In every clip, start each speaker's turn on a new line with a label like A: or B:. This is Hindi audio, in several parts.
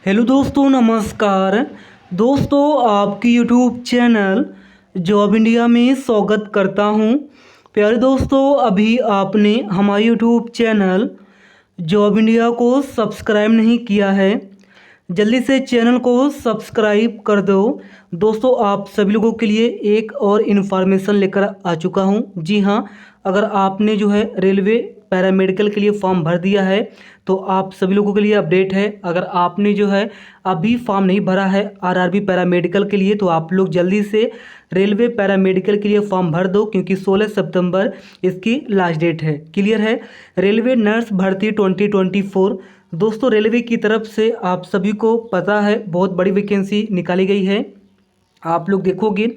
A: हेलो दोस्तों, नमस्कार। दोस्तों, आपकी यूट्यूब चैनल जॉब इंडिया में स्वागत करता हूं। प्यारे दोस्तों, अभी आपने हमारे यूट्यूब चैनल जॉब इंडिया को सब्सक्राइब नहीं किया है, जल्दी से चैनल को सब्सक्राइब कर दो। दोस्तों, आप सभी लोगों के लिए एक और इन्फॉर्मेशन लेकर आ चुका हूं। जी हाँ, अगर आपने जो है रेलवे पैरामेडिकल के लिए फॉर्म भर दिया है तो आप सभी लोगों के लिए अपडेट है। अगर आपने जो है अभी फॉर्म नहीं भरा है आरआरबी पैरामेडिकल के लिए तो आप लोग जल्दी से रेलवे पैरामेडिकल के लिए फॉर्म भर दो, क्योंकि 16 सितंबर इसकी लास्ट डेट है। क्लियर है। रेलवे नर्स भर्ती 2024 दोस्तों, रेलवे की तरफ से आप सभी को पता है बहुत बड़ी वैकेंसी निकाली गई है। आप लोग देखोगे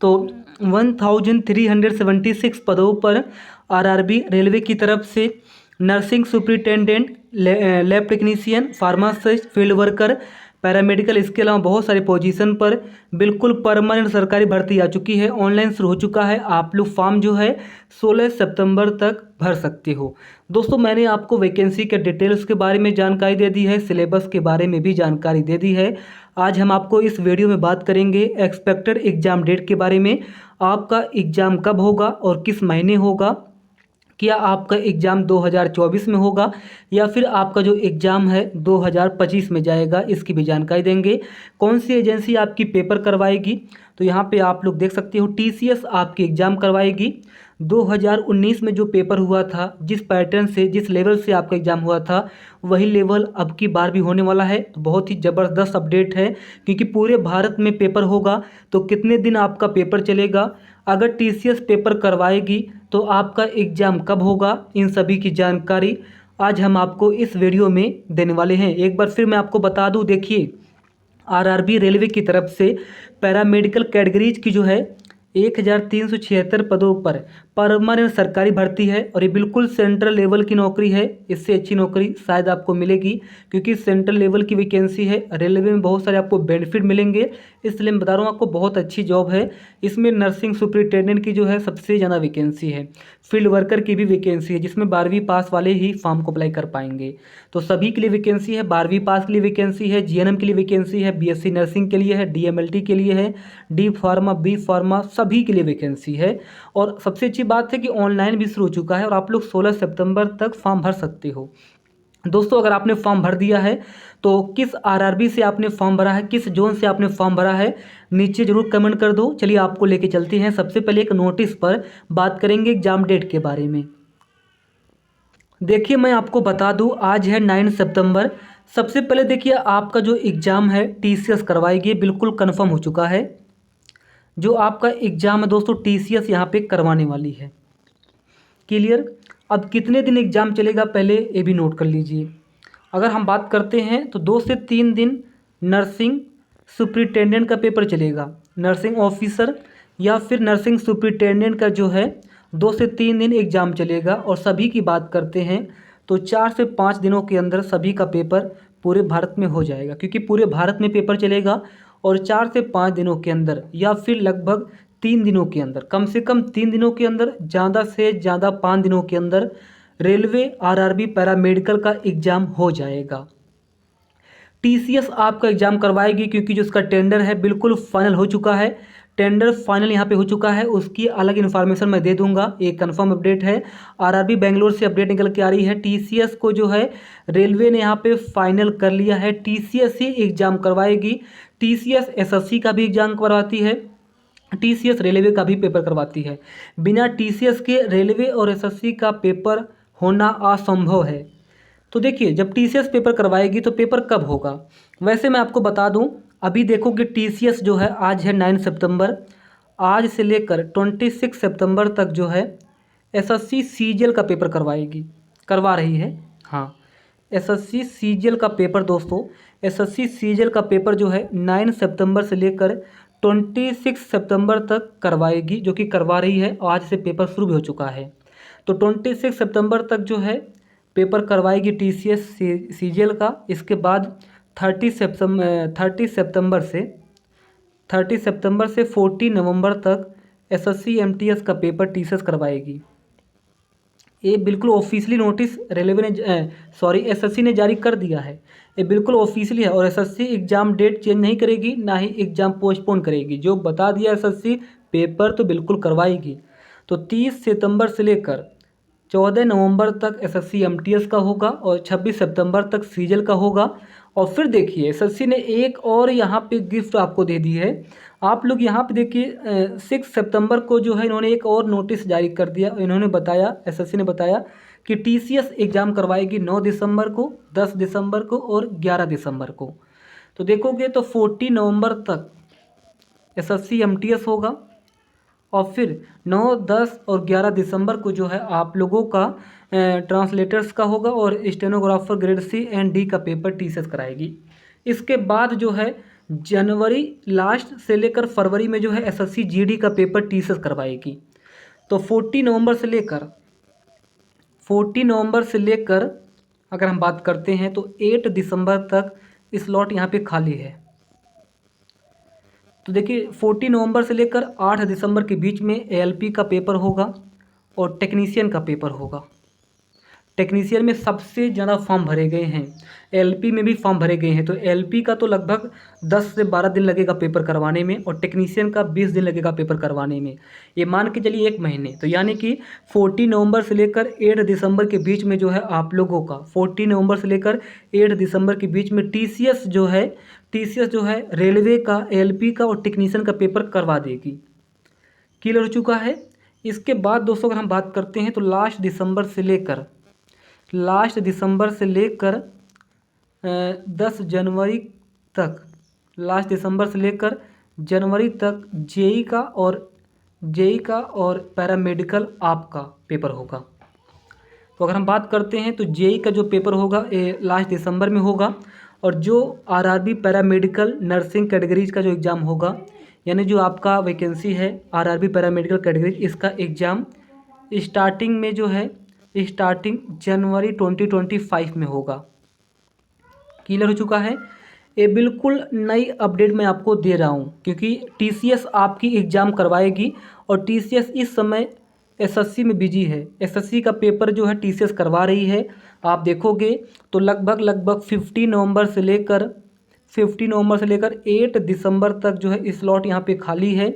A: तो 1376 पदों पर आरआरबी रेलवे की तरफ से nursing superintendent, lab technician, pharmacist, field worker, paramedical, इसके अलावा बहुत सारे पोजीशन पर बिल्कुल परमानेंट सरकारी भर्ती आ चुकी है। ऑनलाइन शुरू हो चुका है। आप लोग फॉर्म जो है 16 सितंबर तक भर सकते हो। दोस्तों, मैंने आपको वैकेंसी के डिटेल्स के बारे में जानकारी दे दी है, सिलेबस के बारे में भी जानकारी दे दी है। आज हम आपको इस वीडियो में बात करेंगे एक्सपेक्टेड एग्ज़ाम डेट के बारे में। आपका एग्ज़ाम कब होगा और किस महीने होगा, क्या आपका एग्ज़ाम 2024 में होगा या फिर आपका जो एग्ज़ाम है 2025 में जाएगा, इसकी भी जानकारी देंगे। कौन सी एजेंसी आपकी पेपर करवाएगी, तो यहाँ पे आप लोग देख सकते हो टीसीएस आपकी एग्ज़ाम करवाएगी। 2019 में जो पेपर हुआ था, जिस पैटर्न से, जिस लेवल से आपका एग्ज़ाम हुआ था, वही लेवल अब की बार भी होने वाला है। तो बहुत ही ज़बरदस्त अपडेट है, क्योंकि पूरे भारत में पेपर होगा तो कितने दिन आपका पेपर चलेगा, अगर टीसीएस पेपर करवाएगी तो आपका एग्ज़ाम कब होगा, इन सभी की जानकारी आज हम आपको इस वीडियो में देने वाले हैं। एक बार फिर मैं आपको बता दूं, देखिए आरआरबी रेलवे की तरफ से पैरामेडिकल कैटेगरीज की जो है 1376 पदों पर परमानेंट सरकारी भर्ती है और ये बिल्कुल सेंट्रल लेवल की नौकरी है। इससे अच्छी नौकरी शायद आपको मिलेगी, क्योंकि सेंट्रल लेवल की वैकेंसी है। रेलवे में बहुत सारे आपको बेनिफिट मिलेंगे, इसलिए मैं बता रहा हूँ आपको बहुत अच्छी जॉब है। इसमें नर्सिंग सुपरिटेंडेंट की जो है सबसे ज़्यादा वैकेंसी है। फील्ड वर्कर की भी वैकेंसी है, जिसमें 12वीं पास वाले ही फॉर्म को अप्लाई कर पाएंगे। तो सभी के लिए वैकेंसी है। 12वीं पास के लिए वैकेंसी है, जीएनएम के लिए वैकेंसी है, बीएससी नर्सिंग के लिए है, डीएमएलटी के लिए है, डी फार्मा, बी फार्मा, सभी के लिए वैकेंसी है। और सबसे अच्छी बात है कि ऑनलाइन भी शुरू हो चुका है और आप लोग 16 सितंबर तक फॉर्म भर सकते हो। दोस्तों, अगर आपने फॉर्म भर दिया है तो किस आरआरबी से आपने फॉर्म भरा है, किस जोन से आपने फॉर्म भरा है, नीचे जरूर कमेंट कर दो। चलिए आपको लेके चलते हैं। सबसे पहले एक नोटिस पर बात करेंगे एग्जाम डेट के बारे में। देखिए, मैं आपको बता दूं, आज है 9 सितंबर। सबसे पहले देखिए, आपका जो एग्ज़ाम है टीसीएस करवाएगी, बिल्कुल कन्फर्म हो चुका है। जो आपका एग्ज़ाम है दोस्तों, टीसीएस यहाँ पे करवाने वाली है। क्लियर। अब कितने दिन एग्ज़ाम चलेगा पहले ये भी नोट कर लीजिए। अगर हम बात करते हैं तो 2 से 3 दिन नर्सिंग सुपरिटेंडेंट का पेपर चलेगा। नर्सिंग ऑफिसर या फिर नर्सिंग सुपरिटेंडेंट का जो है 2 से 3 दिन एग्ज़ाम चलेगा। और सभी की बात करते हैं तो 4 से 5 दिनों के अंदर सभी का पेपर पूरे भारत में हो जाएगा, क्योंकि पूरे भारत में पेपर चलेगा। और 4 से 5 दिनों के अंदर या फिर लगभग 3 दिनों के अंदर, कम से कम 3 दिनों के अंदर, ज़्यादा से ज़्यादा 5 दिनों के अंदर रेलवे आरआरबी पैरामेडिकल का एग्ज़ाम हो जाएगा। टीसीएस आपका एग्ज़ाम करवाएगी, क्योंकि जो उसका टेंडर है बिल्कुल फाइनल हो चुका है। टेंडर फाइनल यहाँ पे हो चुका है, उसकी अलग इन्फॉर्मेशन मैं दे दूंगा। एक कंफर्म अपडेट है, आरआरबी बेंगलोर से अपडेट निकल के आ रही है। टीसीएस को जो है रेलवे ने यहाँ पे फाइनल कर लिया है, टीसीएस ही एग्ज़ाम करवाएगी। टीसीएस एसएससी का भी एग्ज़ाम करवाती है, टीसीएस रेलवे का भी पेपर करवाती है। बिना टीसीएस के रेलवे और एसएससी का पेपर होना असंभव है। तो देखिए, जब टीसीएस पेपर करवाएगी तो पेपर कब होगा, वैसे मैं आपको बता दूं, अभी देखो कि टीसीएस जो है आज है 9 सितंबर, आज से लेकर 26 सितंबर तक जो है एसएससी सीजीएल का पेपर करवा रही है। हाँ, एसएससी सीजीएल का पेपर दोस्तों, एसएससी सीजीएल का पेपर जो है 9 सितंबर से लेकर 26 सितंबर तक करवाएगी, जो कि करवा रही है। आज से पेपर शुरू भी हो चुका है। तो 26 सितंबर तक जो है पेपर करवाएगी टीसीएस सीजीएल का। इसके बाद 30 सितंबर से 14 नवंबर तक एसएससी एमटीएस का पेपर टीसीएस करवाएगी। ये बिल्कुल ऑफिशियली नोटिस रेलवे ने एसएससी ने जारी कर दिया है। ये बिल्कुल ऑफिशियली है और एसएससी एग्ज़ाम डेट चेंज नहीं करेगी, ना ही एग्ज़ाम पोस्टपोन करेगी। जो बता दिया एसएससी, पेपर तो बिल्कुल करवाएगी। तो 30 सितंबर से लेकर 14 नवंबर तक एसएससी एमटीएस का होगा और 26 सितंबर तक सीजल का होगा। और फिर देखिए एसएससी ने एक और यहाँ पे गिफ्ट आपको दे दी है। आप लोग यहाँ पे देखिए 6 सितंबर को जो है इन्होंने एक और नोटिस जारी कर दिया। इन्होंने बताया, एसएससी ने बताया कि टीसीएस एग्ज़ाम करवाएगी 9 दिसंबर को, 10 दिसंबर को और 11 दिसंबर को। तो देखोगे तो 14 नवंबर तक एसएससी एमटीएस होगा और फिर 9, 10 और 11 दिसंबर को जो है आप लोगों का ट्रांसलेटर्स का होगा और stenographer grade C and D का पेपर टीसीएस कराएगी। इसके बाद जो है जनवरी लास्ट से लेकर फरवरी में जो है एसएससी जीडी का पेपर टीसीएस करवाएगी। तो 14 नवंबर से लेकर अगर हम बात करते हैं तो 8 दिसंबर तक स्लॉट यहाँ पे खाली है। तो देखिए 14 नवंबर से लेकर 8 दिसंबर के बीच में एएलपी का पेपर होगा और टेक्नीशियन का पेपर होगा। टेक्नीशियन में सबसे ज़्यादा फॉर्म भरे गए हैं, एलपी में भी फॉर्म भरे गए हैं। तो एलपी का तो लगभग 10 से 12 दिन लगेगा पेपर करवाने में और टेक्नीशियन का 20 दिन लगेगा पेपर करवाने में। ये मान के चलिए 1 महीने। तो यानी कि 14 नवंबर से लेकर 8 दिसंबर के बीच में जो है आप लोगों का 14 नवंबर से लेकर 8 दिसंबर के बीच में टीसीएस जो है रेलवे का, एलपी का और टेक्नीशियन का पेपर करवा देगी। क्लियर हो चुका है। इसके बाद दोस्तों अगर हम बात करते हैं तो लास्ट दिसंबर से लेकर 10 जनवरी तक, लास्ट दिसंबर से लेकर जनवरी तक जेई का और पैरामेडिकल आपका पेपर होगा। तो अगर हम बात करते हैं तो जेई का जो पेपर होगा ये लास्ट दिसंबर में होगा और जो आरआरबी पैरामेडिकल नर्सिंग कैटेगरीज का जो एग्ज़ाम होगा, यानी जो आपका वैकेंसी है आरआरबी पैरामेडिकल कैटेगरीज, इसका एग्ज़ाम स्टार्टिंग जनवरी 2025 में होगा। क्लियर हो चुका है। ये बिल्कुल नई अपडेट मैं आपको दे रहा हूँ क्योंकि टीसीएस आपकी एग्ज़ाम करवाएगी और टीसीएस इस समय एसएससी में बिजी है। एसएससी का पेपर जो है टीसीएस करवा रही है। आप देखोगे तो लगभग 15 नवंबर से लेकर 8 दिसंबर तक जो है स्लॉट यहाँ पे खाली है।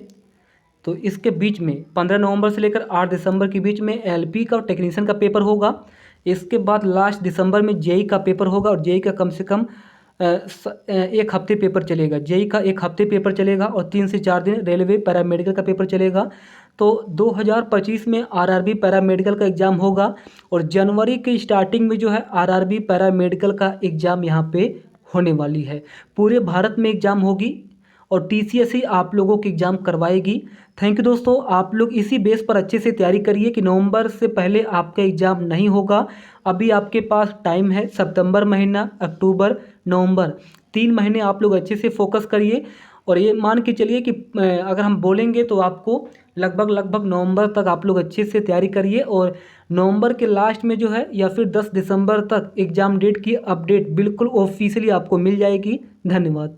A: तो इसके बीच में 15 नवंबर से लेकर 8 दिसंबर के बीच में एलपी का और टेक्नीशियन का पेपर होगा। इसके बाद लास्ट दिसंबर में जेई का पेपर होगा और जेई का कम से कम 1 हफ्ते पेपर चलेगा। जेई का 1 हफ्ते पेपर चलेगा और 3 से 4 दिन रेलवे पैरामेडिकल का पेपर चलेगा। तो 2025 में आरआरबी पैरामेडिकल का एग्ज़ाम होगा और जनवरी के स्टार्टिंग में जो है आरआरबी पैरामेडिकल का एग्ज़ाम यहाँ पे होने वाली है। पूरे भारत में एग्ज़ाम होगी और टीसीएस ही आप लोगों की एग्ज़ाम करवाएगी। थैंक यू दोस्तों। आप लोग इसी बेस पर अच्छे से तैयारी करिए कि नवंबर से पहले आपका एग्ज़ाम नहीं होगा। अभी आपके पास टाइम है, सितंबर महीना, अक्टूबर, नवंबर, 3 महीने आप लोग अच्छे से फोकस करिए। और ये मान के चलिए कि अगर हम बोलेंगे तो आपको लगभग नवंबर तक आप लोग अच्छे से तैयारी करिए और नवंबर के लास्ट में जो है या फिर 10 दिसंबर तक एग्ज़ाम डेट की अपडेट बिल्कुल ऑफिशियली आपको मिल जाएगी। धन्यवाद।